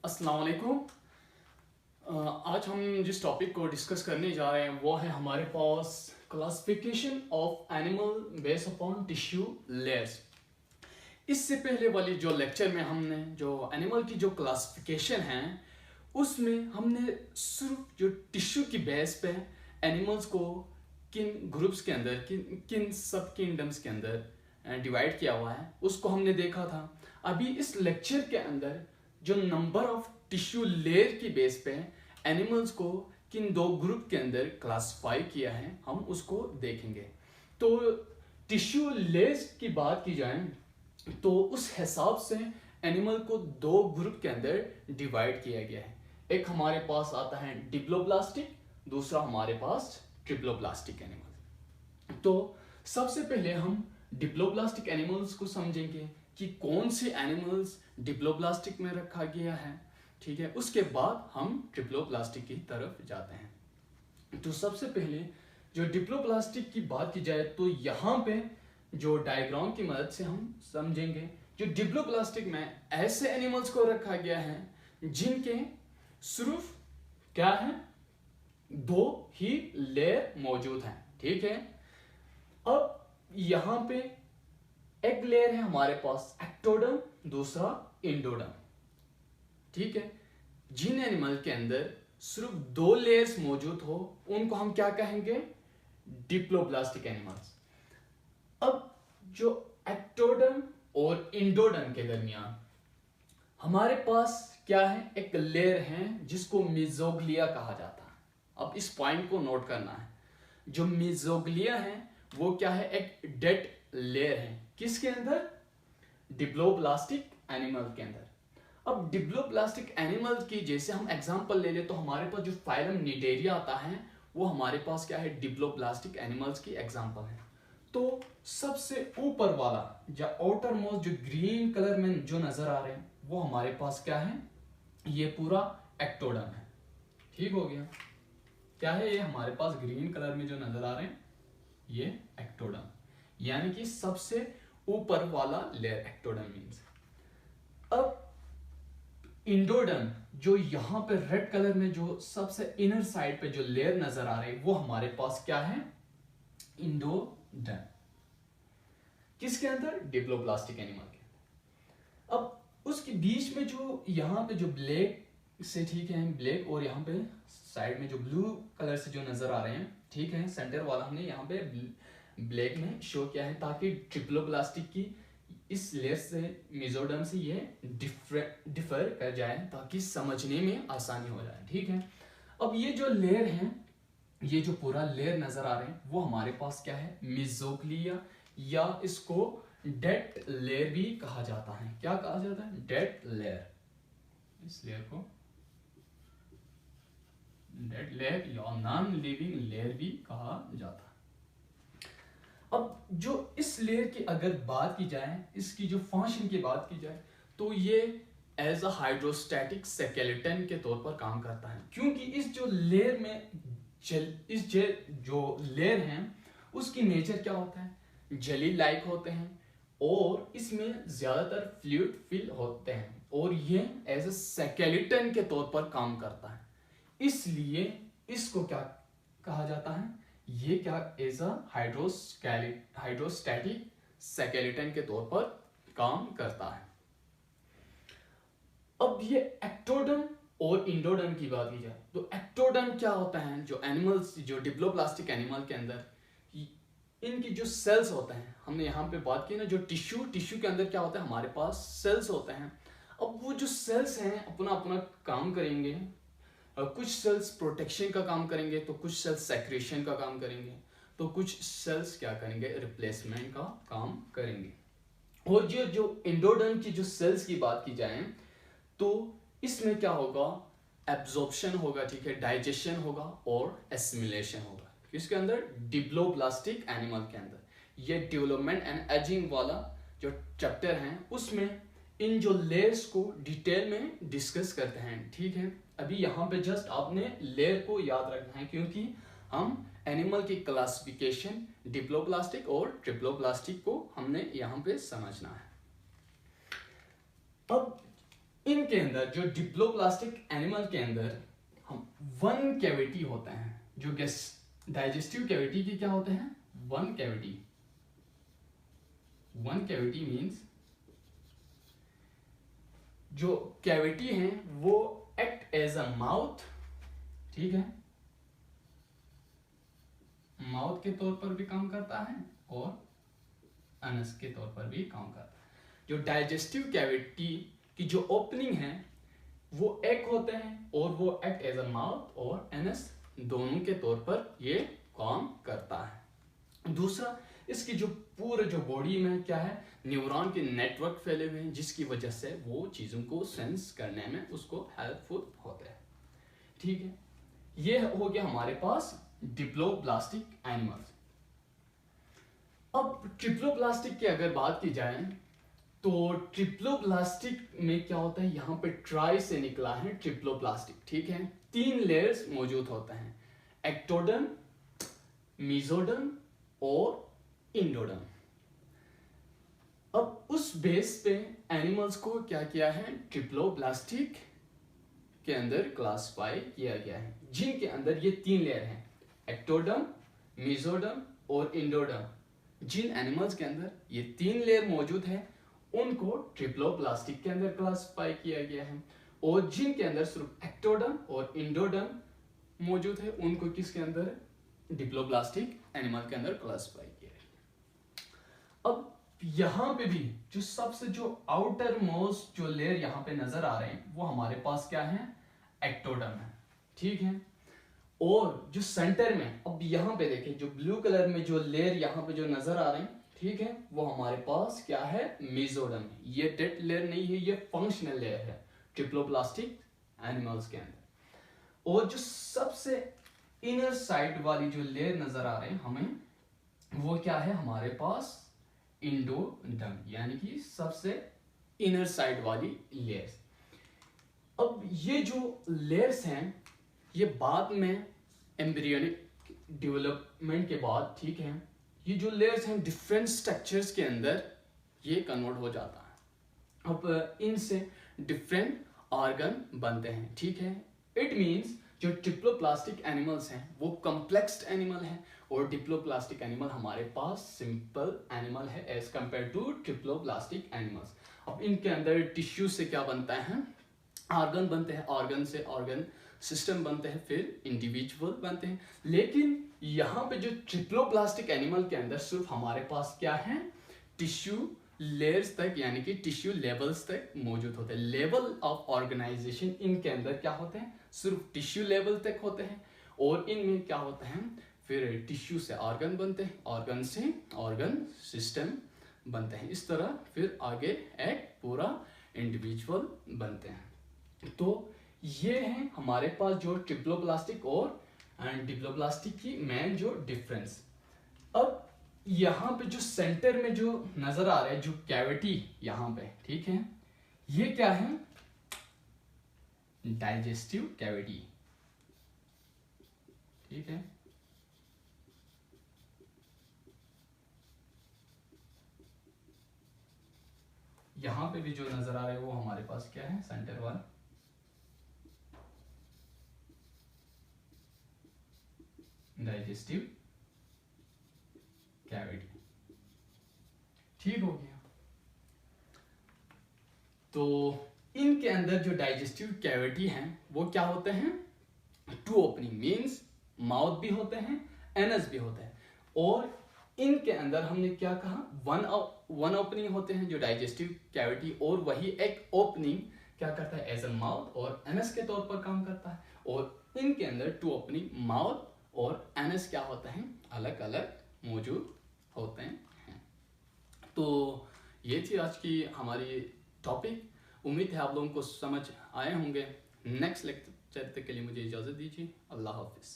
अस्सलाम वालेकुम। आज हम जिस टॉपिक को डिस्कस करने जा रहे हैं वो है हमारे पास classification of animal based upon tissue layers. इससे पहले वाली जो लेक्चर में हमने जो एनिमल की जो क्लासिफिकेशन है उसमें हमने सिर्फ जो टिश्यू की बेस पे एनिमल्स को किन ग्रुप्स के अंदर किन सब किंगडम्स के अंदर डिवाइड किया हुआ है उसको हमने देखा था। अभी इस लेक्चर के अंदर जो नंबर ऑफ टिश्यू लेयर की बेस पे एनिमल्स को किन दो ग्रुप के अंदर क्लासिफाई किया है हम उसको देखेंगे। तो टिश्यू लेयर्स की बात की जाए तो उस हिसाब से एनिमल को दो ग्रुप के अंदर डिवाइड किया गया है। एक हमारे पास आता है डिप्लोब्लास्टिक, दूसरा हमारे पास ट्रिप्लोब्लास्टिक एनिमल। तो सबसे पहले हम डिप्लोब्लास्टिक एनिमल्स को समझेंगे कि कौन से एनिमल्स डिप्लोब्लास्टिक में रखा गया है, ठीक है। उसके बाद हम ट्रिप्लोब्लास्टिक की तरफ जाते हैं। तो सबसे पहले जो डिप्लोब्लास्टिक की बात की जाए तो यहाँ पे जो डायग्राम की मदद से हम समझेंगे जो डिप्लोब्लास्टिक में ऐसे एनिमल्स को रखा गया है जिनके सिर्फ क्या है दो ही लेयर मौजूद हैं, ठीक है। अब यहां पे एक लेयर है हमारे पास एक्टोडर्म, दूसरा इंडोडर्म, ठीक है। जिन एनिमल के अंदर सिर्फ दो लेयर्स मौजूद हो उनको हम क्या कहेंगे, डिप्लोब्लास्टिक एनिमल्स। अब जो एक्टोडर्म और इंडोडर्म के दरमियान हमारे पास क्या है, एक लेयर है जिसको मेसोग्लिया कहा जाता है। अब इस पॉइंट को नोट करना है, जो मेसोग्लिया है वो क्या है, एक डेड लेयर है किसके अंदर, डिप्लोब्लास्टिक एनिमल के अंदर। अब डिप्लोब्लास्टिक एनिमल की जैसे हम एग्जांपल ले ले तो हमारे पास जो फाइलम निडेरिया आता है वो हमारे पास क्या है, डिप्लोब्लास्टिक एनिमल्स की एग्जांपल है। तो सबसे ऊपर वाला जो आउटर मोस्ट जो ग्रीन कलर में जो नजर आ रहे हैं वो हमारे पास क्या है, ये पूरा एक्टोडर्म है, ठीक हो गया। क्या है ये हमारे पास ग्रीन कलर में जो नजर आ रहे हैं ये एक्टोडर्म, यानी कि सबसे ऊपर वाला लेयर एक्टोडर्म मींस। अब इंडोडर्म जो यहां पे रेड कलर में जो सबसे इनर साइड पे जो लेयर नजर आ रही है वो हमारे पास क्या है, इंडोडर्म, किसके अंदर, डिप्लोब्लास्टिक एनिमल के। अब उसके बीच में जो यहाँ पे जो ब्लैक से, ठीक है, ब्लैक और यहाँ पे साइड में जो ब्लू कलर से जो नजर आ रहे हैं, ठीक है, सेंटर वाला हमने यहाँ पे ब्लैक में शो किया है ताकि ट्रिप्लोब्लास्टिक की इस लेयर से मेसोडर्म से ये डिफर कर जाए ताकि समझने में आसानी हो जाए, ठीक है। अब ये जो लेयर है, ये जो पूरा लेयर नजर आ रहे हैं वो हमारे पास क्या है, मेसोग्लिया, या इसको डेड लेयर भी कहा जाता है। क्या कहा जाता है, डेड लेयर। इस लेयर को डेड लेयर या नॉन लिविंग लेयर भी कहा जाता है। अब जो इस लेयर की अगर बात की जाए, इसकी जो फंक्शन की बात की जाए तो ये एज अ हाइड्रोस्टैटिक स्केलेटन के तौर पर काम करता है, क्योंकि इस जो लेयर में जो लेयर है उसकी नेचर क्या होता है, जेली लाइक होते हैं और इसमें ज्यादातर फ्लूइड फिल होते हैं और ये एज अ स्केलेटन के तौर पर काम करता है। इसलिए इसको क्या कहा जाता है, ये क्या एज अ हाइड्रोस्टैटिक स्केलेटन के तौर पर काम करता है। अब ये एक्टोडर्म और इंडोडर्म की बात की जाए तो एक्टोडर्म क्या होता है, जो एनिमल्स जो डिप्लोब्लास्टिक एनिमल के अंदर इनकी जो सेल्स होते हैं, हमने यहाँ पे बात की ना, जो टिश्यू के अंदर क्या होता है, हमारे पास सेल्स होते हैं। अब वो जो सेल्स हैं अपना अपना काम करेंगे, कुछ सेल्स प्रोटेक्शन का काम करेंगे तो कुछ सेल्स सेक्रेशन का काम करेंगे तो कुछ सेल्स क्या करेंगे, रिप्लेसमेंट का काम करेंगे। और जो इंडोडर्म की जो सेल्स की बात की जाए तो इसमें क्या होगा, एब्जॉर्प्शन होगा, ठीक है, डाइजेशन होगा और एसिमिलेशन होगा। किसके अंदर, डिप्लोब्लास्टिक एनिमल के अंदर। ये डेवलपमेंट एंड एजिंग वाला जो चैप्टर है उसमें इन जो लेयर्स को डिटेल में डिस्कस करते हैं, ठीक है। अभी यहाँ पे जस्ट आपने लेयर को याद रखना है क्योंकि हम एनिमल की क्लासिफिकेशन डिप्लोब्लास्टिक और ट्रिप्लोब्लास्टिक को हमने यहाँ पे समझना है। अब इनके अंदर जो डिप्लोप्लास्टिक एनिमल के अंदर हम वन कैविटी होते हैं, जो गैस डाइजेस्टिव कैविटी के क्या होते हैं, one cavity. One cavity means जो कैविटी है वो एक्ट एज अ माउथ, ठीक है, माउथ के तौर पर भी काम करता है और अनस के तौर पर भी काम करता है। जो डाइजेस्टिव कैविटी की जो ओपनिंग है वो एक होते हैं और वो एक्ट एज अ माउथ और एनस दोनों के तौर पर ये काम करता है। दूसरा, इसकी जो पूरे जो बॉडी में क्या है, न्यूरॉन के नेटवर्क फैले हुए हैं, जिसकी वजह से वो चीजों को सेंस करने में उसको हेल्पफुल होते हैं, ठीक है। ये हो गया हमारे पास डिप्लोप्लास्टिक एनिमल्स। अब ट्रिप्लोप्लास्टिक की अगर बात की जाए तो ट्रिप्लोप्लास्टिक में क्या होता है, यहाँ पे ट्राई से निकला है ट्रिप्लोप्लास्टिक, ठीक है। 3 लेयर्स मौजूद होते हैं, एक्टोडर्म, मेसोडर्म और इंडोडर्म। अब उस बेस पे एनिमल्स को क्या किया है, ट्रिप्लोप्लास्टिक के अंदर क्लासिफाई किया गया है, जिनके अंदर ये 3 लेयर हैं, एक्टोडर्म, मेसोडर्म और इंडोडर्म। जिन एनिमल्स के अंदर ये 3 लेयर मौजूद है उनको ट्रिप्लोप्लास्टिक के अंदर क्लासिफाई किया गया है, और जिनके अंदर सिर्फ एक्टोडर्म और इंडोडर्म मौजूद है उनको किसके अंदर, डिप्लोप्लास्टिक एनिमल के अंदर क्लासिफाई किया है। अब यहां पे भी जो सबसे जो आउटर मोस्ट जो लेयर यहां पे नजर आ रहे हैं वो हमारे पास क्या है, एक्टोडर्म है, ठीक है। और जो सेंटर में, अब यहां पे देखें जो ब्लू कलर में जो लेयर यहां पे जो नजर आ रहे हैं, ठीक है, वो हमारे पास क्या है, मेसोडर्म है। ये डेड लेयर नहीं है, ये फंक्शनल लेयर है ट्रिप्लोप्लास्टिक एनिमल्स के अंदर। और जो सबसे इनर साइड वाली जो लेयर नजर आ रहे हैं हमें, वो क्या है हमारे पास, इंडोडर्म, यानी कि सबसे इनर साइड वाली लेयर्स। अब ये जो लेयर्स हैं ये बाद में एम्ब्रियोनिक डेवलपमेंट के बाद, ठीक है, ये जो लेयर्स हैं डिफरेंट स्ट्रक्चर्स के अंदर ये कन्वर्ट हो जाता है। अब इनसे डिफरेंट ऑर्गन बनते हैं, ठीक है। इट मींस जो डिप्लोप्लास्टिक एनिमल्स हैं वो कॉम्प्लेक्स एनिमल हैं और डिप्लोप्लास्टिक एनिमल हमारे पास सिंपल एनिमल है as compare to triploblastic animals. अब इनके अंदर टिश्यू से क्या बनता है, ऑर्गन बनते हैं, ऑर्गन से ऑर्गन सिस्टम बनते हैं, फिर इंडिविजुअल बनते हैं। लेकिन यहाँ पे जो ट्रिप्लोप्लास्टिक एनिमल के अंदर सिर्फ हमारे पास क्या है, टिश्यू लेयर्स तक यानी कि टिश्यू लेवल्स तक मौजूद होते हैं। लेवल ऑफ ऑर्गेनाइजेशन इनके अंदर क्या होते हैं, सिर्फ टिश्यू लेवल तक होते हैं। और इनमें क्या होता है, फिर टिश्यू से ऑर्गन बनते हैं, ऑर्गन से ऑर्गन सिस्टम बनते हैं, इस तरह फिर आगे एक पूरा इंडिविजुअल बनते हैं। तो ये है हमारे पास जो ट्रिप्लोप्लास्टिक और डिप्लोप्लास्टिक की मेन जो डिफरेंस। अब यहाँ पे जो सेंटर में जो नजर आ रहा है जो कैविटी यहाँ पे, ठीक है, ये क्या है, डाइजेस्टिव कैविटी, ठीक है। यहां पे भी जो नजर आ रहा है वो हमारे पास क्या है, सेंटर वाला डाइजेस्टिव कैविटी, ठीक हो गया। तो इनके अंदर जो डाइजेस्टिव कैविटी है वो क्या होते हैं, 2 ओपनिंग, मींस माउथ भी होते हैं, एनस भी होता है। और इनके अंदर हमने क्या कहा, वन ओपनिंग होते हैं जो डाइजेस्टिव कैविटी, और वही एक ओपनिंग क्या करता है, एज अ माउथ और एनस के तौर पर काम करता है। और इनके अंदर 2 ओपनिंग, माउथ और एनस क्या होता है, अलग अलग मौजूद होते हैं। तो ये थी आज की हमारी टॉपिक। उम्मीद है आप लोगों को समझ आए होंगे। नेक्स्ट लेक्चर तक के लिए मुझे इजाज़त दीजिए। अल्लाह हाफिज़।